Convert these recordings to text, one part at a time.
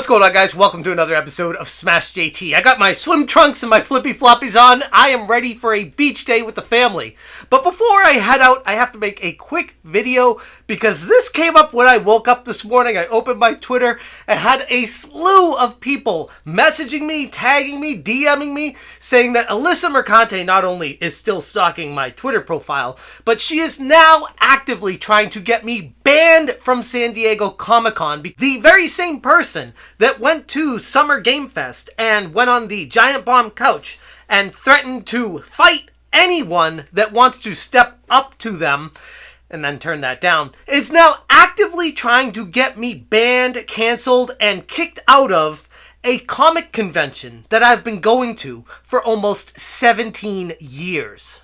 going on, guys? Welcome to another episode of Smash JT. I got my swim trunks and my flippy floppies on. I am ready for a beach day with the family. But before I head out, I have to make a quick video because this came up when I woke up this morning. I opened my Twitter and had a slew of people messaging me, tagging me, DMing me, saying that Alyssa Mercante not only is still stalking my Twitter profile, but she is now actively trying to get me banned from San Diego Comic-Con. The very same person that went to Summer Game Fest and went on the Giant Bomb couch and threatened to fight anyone that wants to step up to them and then turn that down, is now actively trying to get me banned, canceled, and kicked out of a comic convention that I've been going to for almost 17 years.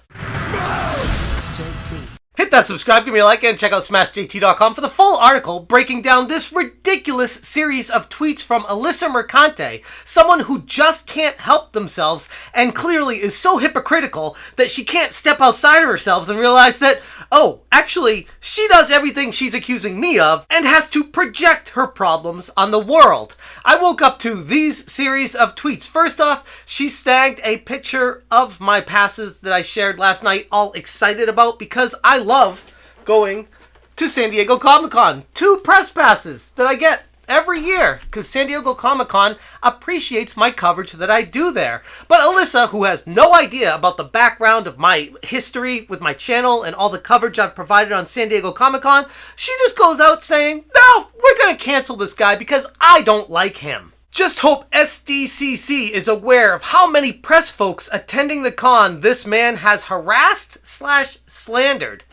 Hit that subscribe, give me a like, and check out SmashJT.com for the full article breaking down this ridiculous series of tweets from Alyssa Mercante, someone who just can't help themselves and clearly is so hypocritical that she can't step outside of herself and realize that, oh, actually, she does everything she's accusing me of and has to project her problems on the world. I woke up to these series of tweets. First off, she snagged a picture of my passes that I shared last night, all excited about because I love going to San Diego Comic-Con. 2 press passes that I get every year because San Diego Comic-Con appreciates my coverage that I do there. But Alyssa, who has no idea about the background of my history with my channel and all the coverage I've provided on San Diego Comic-Con, she just goes out saying, no, we're going to cancel this guy because I don't like him. Just hope SDCC is aware of how many press folks attending the con this man has harassed/slandered.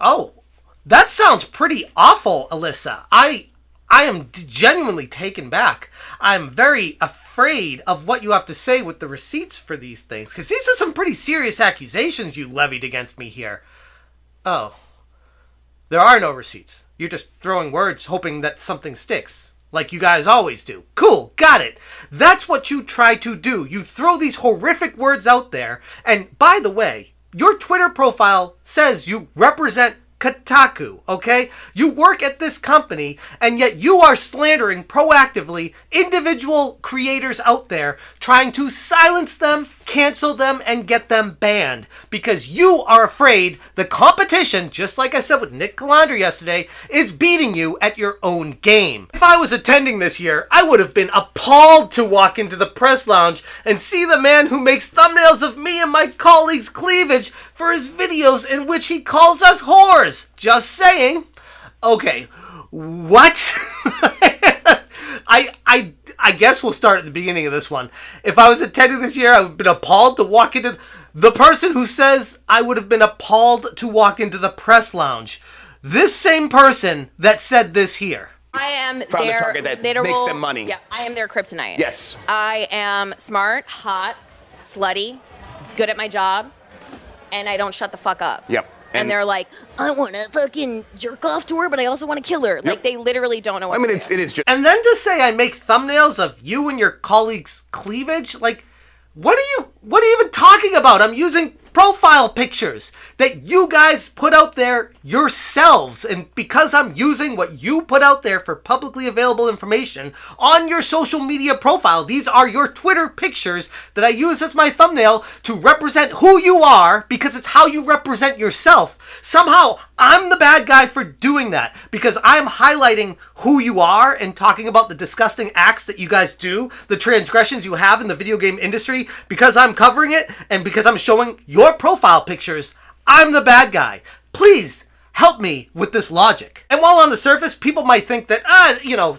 Oh, that sounds pretty awful, Alyssa. I am genuinely taken back. I'm very afraid of what you have to say with the receipts for these things, because these are some pretty serious accusations you levied against me here. Oh, there are no receipts. You're just throwing words hoping that something sticks, like you guys always do. Cool, got it. That's what you try to do. You throw these horrific words out there, and by the way, your Twitter profile says you represent Kotaku, okay? You work at this company, and yet you are slandering proactively individual creators out there, trying to silence them, cancel them, and get them banned because you are afraid the competition, just like I said with Nick Calandra yesterday, is beating you at your own game. If I was attending this year, I would have been appalled to walk into the press lounge and see the man who makes thumbnails of me and my colleagues' cleavage for his videos in which he calls us whores. Just saying. Okay, what? I guess we'll start at the beginning of this one. If I was attending this year, I would have been appalled to walk into... The person who says I would have been appalled to walk into the press lounge. This same person that said this here. I am Found their the target that literal, makes them money. Yeah, I am their kryptonite. Yes. I am smart, hot, slutty, good at my job, and I don't shut the fuck up. Yep. And they're like, I want to fucking jerk off to her, but I also want to kill her. Yep. Like, they literally don't know what to do. it is just... And then to say I make thumbnails of you and your colleagues' cleavage? Like, what are you even talking about? I'm using profile pictures that you guys put out there yourselves, and because I'm using what you put out there for publicly available information on your social media profile, these are your Twitter pictures that I use as my thumbnail to represent who you are, because it's how you represent yourself. Somehow I'm the bad guy for doing that because I'm highlighting who you are and talking about the disgusting acts that you guys do, the transgressions you have in the video game industry, because I'm covering it and because I'm showing your profile pictures. I'm the bad guy. Please help me with this logic. And while on the surface, people might think that,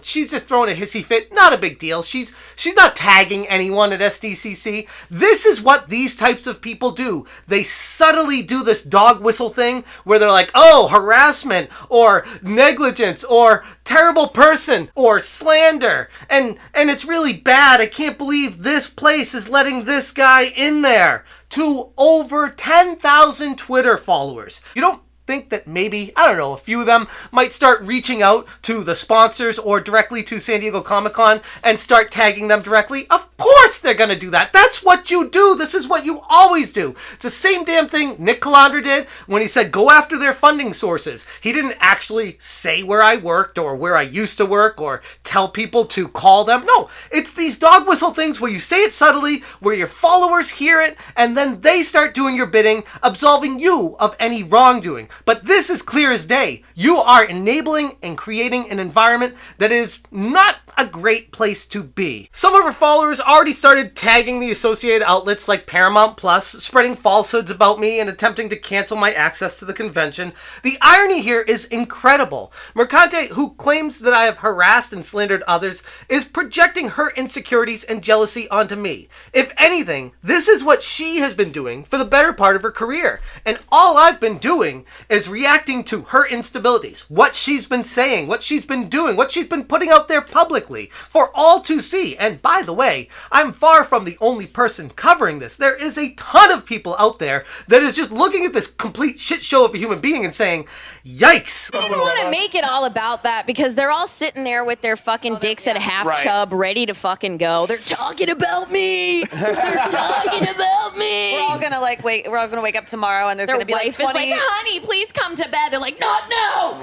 she's just throwing a hissy fit. Not a big deal. She's not tagging anyone at SDCC. This is what these types of people do. They subtly do this dog whistle thing where they're like, oh, harassment or negligence or terrible person or slander. And it's really bad. I can't believe this place is letting this guy in there. To over 10,000 Twitter followers. You don't think that maybe, I don't know, a few of them might start reaching out to the sponsors or directly to San Diego Comic-Con and start tagging them directly? Of course course they're gonna do that. That's what you do. This is what you always do. It's the same damn thing Nick Calandra did when he said go after their funding sources. He didn't actually say where I worked or where I used to work or tell people to call them. No, it's these dog whistle things where you say it subtly, where your followers hear it, and then they start doing your bidding, absolving you of any wrongdoing. But this is clear as day. You are enabling and creating an environment that is not a great place to be. Some of our followers already started tagging the associated outlets like Paramount Plus, spreading falsehoods about me and attempting to cancel my access to the convention. The irony here is incredible. Mercante, who claims that I have harassed and slandered others, is projecting her insecurities and jealousy onto me. If anything, this is what she has been doing for the better part of her career. And all I've been doing is reacting to her instabilities, what she's been saying, what she's been doing, what she's been putting out there publicly for all to see. And by the way, I'm far from the only person covering this. There is a ton of people out there that is just looking at this complete shit show of a human being and saying, yikes. I don't want to make it all about that because they're all sitting there with their fucking dicks at half chub ready to fucking go. They're talking about me. They're talking about me. We're all gonna we're all gonna wake up tomorrow and there's Their gonna be wife like 20. is like, honey, please come to bed. They're like, not now.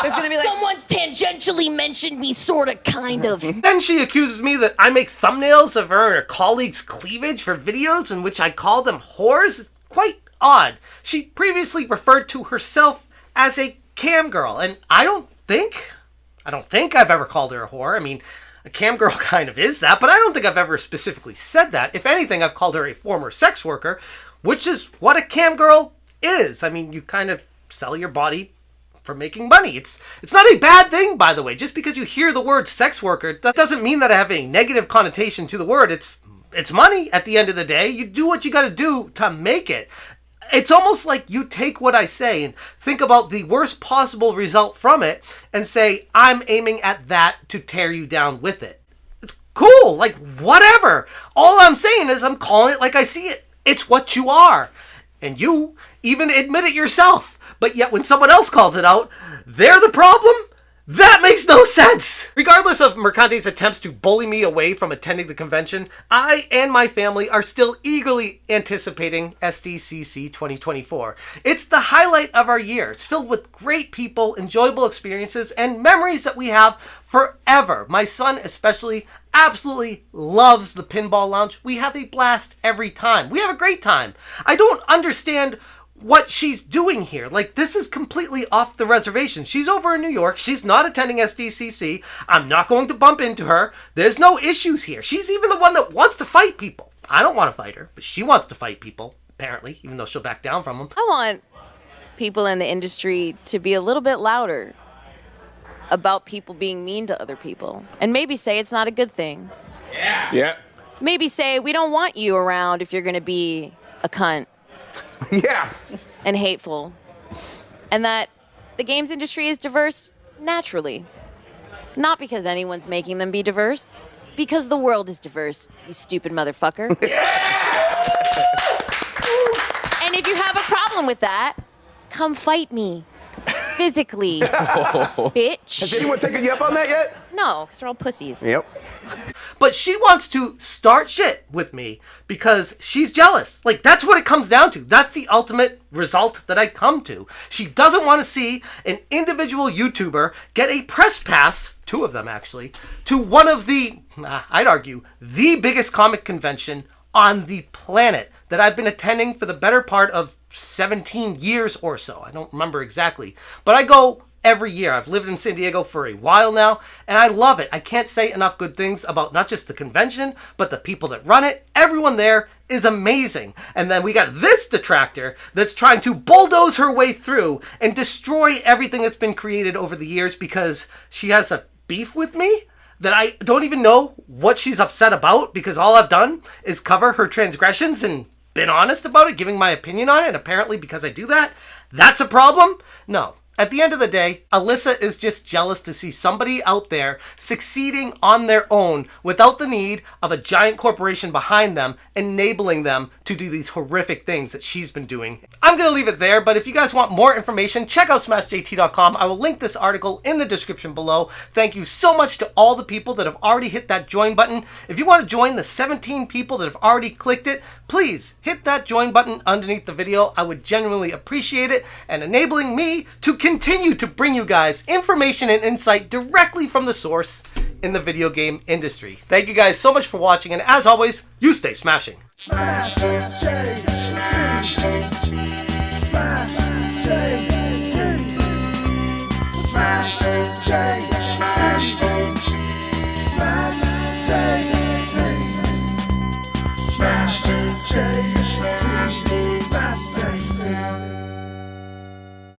There's gonna be like Someone's tangentially mentioned me, sorta, kind of. Then she accuses me that I make thumbnails of her and her colleagues' cleavage for videos in which I call them whores. It's quite odd. She previously referred to herself as a cam girl, and I don't think I've ever called her a whore. I mean, a cam girl kind of is that, but I don't think I've ever specifically said that. If anything, I've called her a former sex worker, which is what a cam girl is. I mean, you kind of sell your body for making money. It's not a bad thing, by the way. Just because you hear the word sex worker, that doesn't mean that I have a negative connotation to the word. It's money at the end of the day. You do what you got to do to make it. It's almost like you take what I say and think about the worst possible result from it and say, I'm aiming at that to tear you down with it. It's cool. Like, whatever. All I'm saying is I'm calling it like I see it. It's what you are. And you even admit it yourself. But yet when someone else calls it out, they're the problem? That makes no sense! Regardless of Mercante's attempts to bully me away from attending the convention, I and my family are still eagerly anticipating SDCC 2024. It's the highlight of our year. It's filled with great people, enjoyable experiences, and memories that we have forever. My son especially absolutely loves the pinball lounge. We have a blast every time. We have a great time. I don't understand what she's doing here. Like, this is completely off the reservation. She's over in New York. She's not attending SDCC. I'm not going to bump into her. There's no issues here. She's even the one that wants to fight people. I don't want to fight her, but she wants to fight people, apparently, even though she'll back down from them. I want people in the industry to be a little bit louder about people being mean to other people. And maybe say it's not a good thing. Yeah. Maybe say we don't want you around if you're going to be a cunt. Yeah. And hateful. And that the games industry is diverse naturally. Not because anyone's making them be diverse. Because the world is diverse, you stupid motherfucker. And if you have a problem with that, come fight me. Physically. Bitch. Has anyone taken you up on that yet? No, because they're all pussies. Yep. But she wants to start shit with me because she's jealous. Like, that's what it comes down to. That's the ultimate result that I come to. She doesn't want to see an individual YouTuber get a press pass, 2 of them actually, to one of the, I'd argue, the biggest comic convention on the planet that I've been attending for the better part of 17 years or so. I don't remember exactly. But I go every year. I've lived in San Diego for a while now, and I love it. I can't say enough good things about not just the convention, but the people that run it. Everyone there is amazing. And then we got this detractor that's trying to bulldoze her way through and destroy everything that's been created over the years because she has a beef with me that I don't even know what she's upset about, because all I've done is cover her transgressions and been honest about it, giving my opinion on it, and apparently because I do that, that's a problem? No. At the end of the day, Alyssa is just jealous to see somebody out there succeeding on their own without the need of a giant corporation behind them, enabling them to do these horrific things that she's been doing. I'm going to leave it there, but if you guys want more information, check out smashjt.com. I will link this article in the description below. Thank you so much to all the people that have already hit that join button. If you want to join the 17 people that have already clicked it, please hit that join button underneath the video. I would genuinely appreciate it, and enabling me to continue to bring you guys information and insight directly from the source in the video game industry. Thank you guys so much for watching, and as always, you stay smashing. Smash JT. Smash JT. Smash JT.